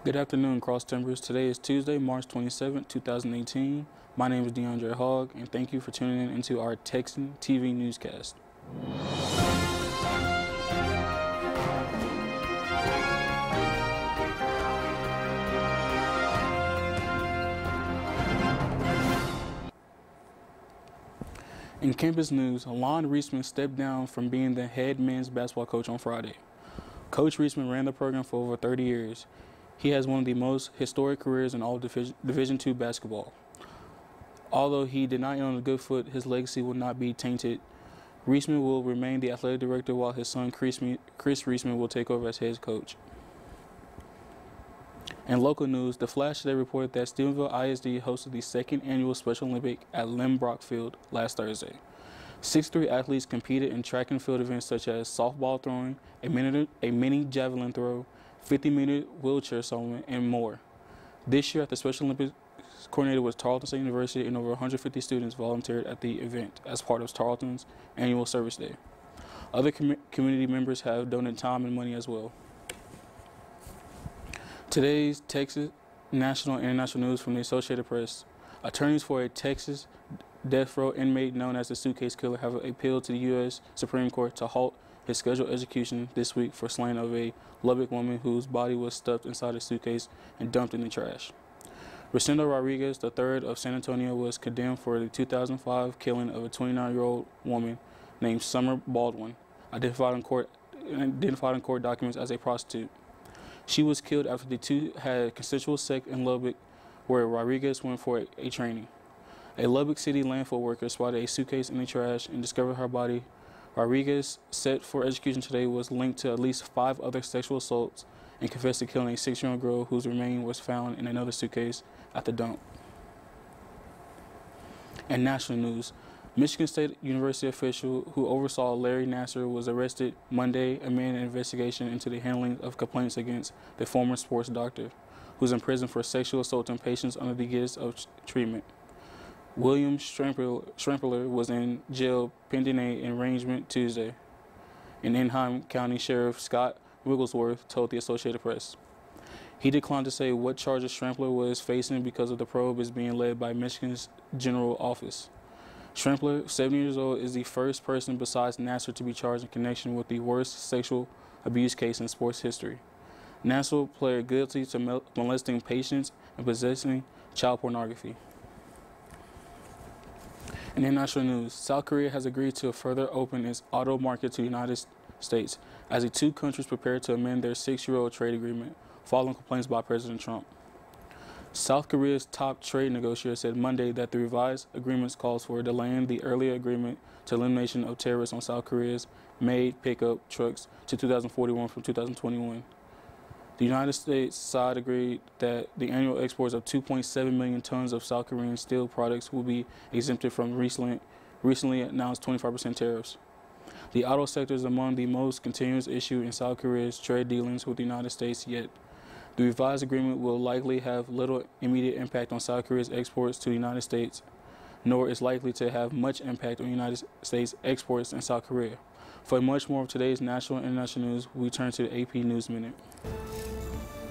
Good afternoon, Cross Timbers. Today is Tuesday, March 27, 2018. My name is Deandre Hogg, and thank you for tuning in into our Texan TV newscast. In campus news, Lon Reisman stepped down from being the head men's basketball coach on Friday. Coach Reisman ran the program for over 30 years. He has one of the most historic careers in all Division II basketball. Although he did not end on a good foot, his legacy will not be tainted. Reisman will remain the athletic director while his son Chris Reisman will take over as head coach. In local news, The Flash today reported that Stephenville ISD hosted the second annual Special Olympic at Lynbrook Field last Thursday. 63 athletes competed in track and field events such as softball throwing, a mini javelin throw, 50-meter wheelchair soloing, and more. This year at the Special Olympics, coordinated with Tarleton State University, and over 150 students volunteered at the event as part of Tarleton's annual service day. Other community members have donated time and money as well. Today's Texas national and international news from the Associated Press. Attorneys for a Texas death row inmate known as the Suitcase Killer have appealed to the U.S. Supreme Court to halt his scheduled execution this week for slaying of a Lubbock woman whose body was stuffed inside a suitcase and dumped in the trash. Rosendo Rodriguez III of San Antonio was condemned for the 2005 killing of a 29-year-old woman named Summer Baldwin, identified in court documents as a prostitute. She was killed after the two had consensual sex in Lubbock, where Rodriguez went for a training. A Lubbock City landfill worker spotted a suitcase in the trash and discovered her body. Rodriguez, set for execution today, was linked to at least 5 other sexual assaults and confessed to killing a 6-year-old girl whose remains was found in another suitcase at the dump. In national news, Michigan State University official who oversaw Larry Nassar was arrested Monday amid an investigation into the handling of complaints against the former sports doctor, who is in prison for sexual assaulting patients under the guise of treatment. William Strempler was in jail pending an arraignment Tuesday, and Anaheim County Sheriff Scott Wigglesworth told the Associated Press. He declined to say what charges Strempler was facing because of the probe is being led by Michigan's General Office. Strempler, 70 years old, is the first person besides Nassar to be charged in connection with the worst sexual abuse case in sports history. Nassar pled guilty to molesting patients and possessing child pornography. In international news, South Korea has agreed to further open its auto market to the United States as the two countries prepare to amend their 6-year-old trade agreement following complaints by President Trump. South Korea's top trade negotiator said Monday that the revised agreements calls for delaying the earlier agreement to elimination of tariffs on South Korea's made pickup trucks to 2041 from 2021. The United States side agreed that the annual exports of 2.7 million tons of South Korean steel products will be exempted from recently announced 25% tariffs. The auto sector is among the most continuous issue in South Korea's trade dealings with the United States yet. The revised agreement will likely have little immediate impact on South Korea's exports to the United States, nor is likely to have much impact on United States exports in South Korea. For much more of today's national and international news, we turn to the AP News Minute.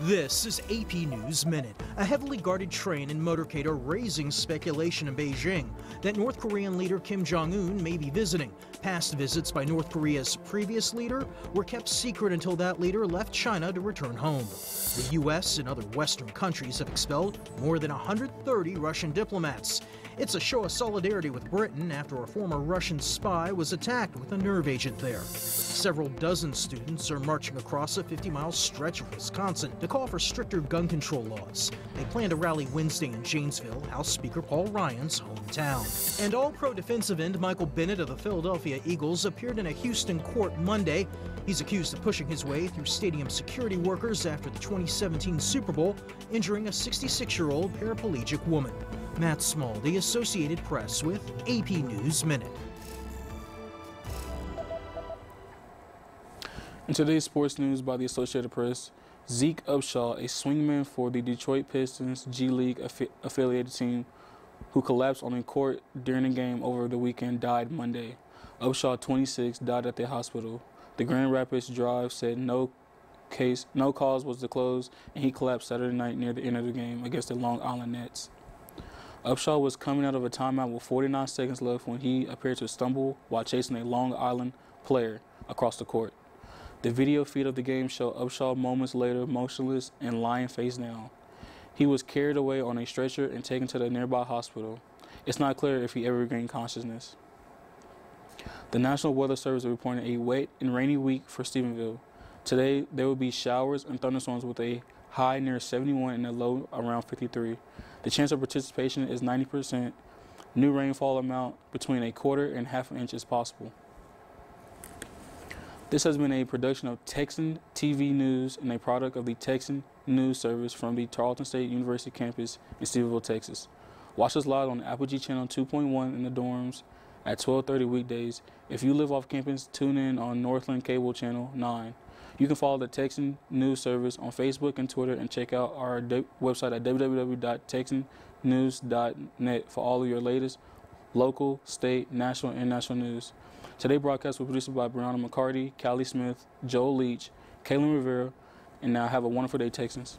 This is AP News Minute. A heavily guarded train and motorcade are raising speculation in Beijing that North Korean leader Kim Jong-un may be visiting. Past visits by North Korea's previous leader were kept secret until that leader left China to return home. The U.S. and other Western countries have expelled more than 130 Russian diplomats. It's a show of solidarity with Britain after a former Russian spy was attacked with a nerve agent there. Several dozen students are marching across a 50-mile stretch of Wisconsin to call for stricter gun control laws. They plan to rally Wednesday in Janesville, House Speaker Paul Ryan's hometown. And All-Pro defensive end Michael Bennett of the Philadelphia Eagles appeared in a Houston court Monday. He's accused of pushing his way through stadium security workers after the 2017 Super Bowl, injuring a 66-year-old paraplegic woman. Matt Small, The Associated Press, with AP News Minute. In today's sports news by the Associated Press, Zeke Upshaw, a swingman for the Detroit Pistons G League affiliated team who collapsed on the court during a game over the weekend, died Monday. Upshaw, 26, died at the hospital. The Grand Rapids Drive said no cause was disclosed, and he collapsed Saturday night near the end of the game against the Long Island Nets. Upshaw was coming out of a timeout with 49 seconds left when he appeared to stumble while chasing a Long Island player across the court. The video feed of the game showed Upshaw moments later motionless and lying face down. He was carried away on a stretcher and taken to the nearby hospital. It's not clear if he ever regained consciousness. The National Weather Service is reporting a wet and rainy week for Stephenville. Today, there will be showers and thunderstorms with a high near 71 and a low around 53. The chance of participation is 90%. New rainfall amount between a quarter and half an inch is possible. This has been a production of Texan TV News and a product of the Texan News Service from the Tarleton State University campus in Stephenville, Texas. Watch us live on the Apogee Channel 2.1 in the dorms at 12:30 weekdays. If you live off campus, tune in on Northland Cable Channel 9. You can follow the Texan News Service on Facebook and Twitter, and check out our website at www.texannews.net for all of your latest local, state, national, and international news. Today's broadcast was produced by Brianna McCarty, Callie Smith, Joel Leach, Kaylin Rivera, and now have a wonderful day, Texans.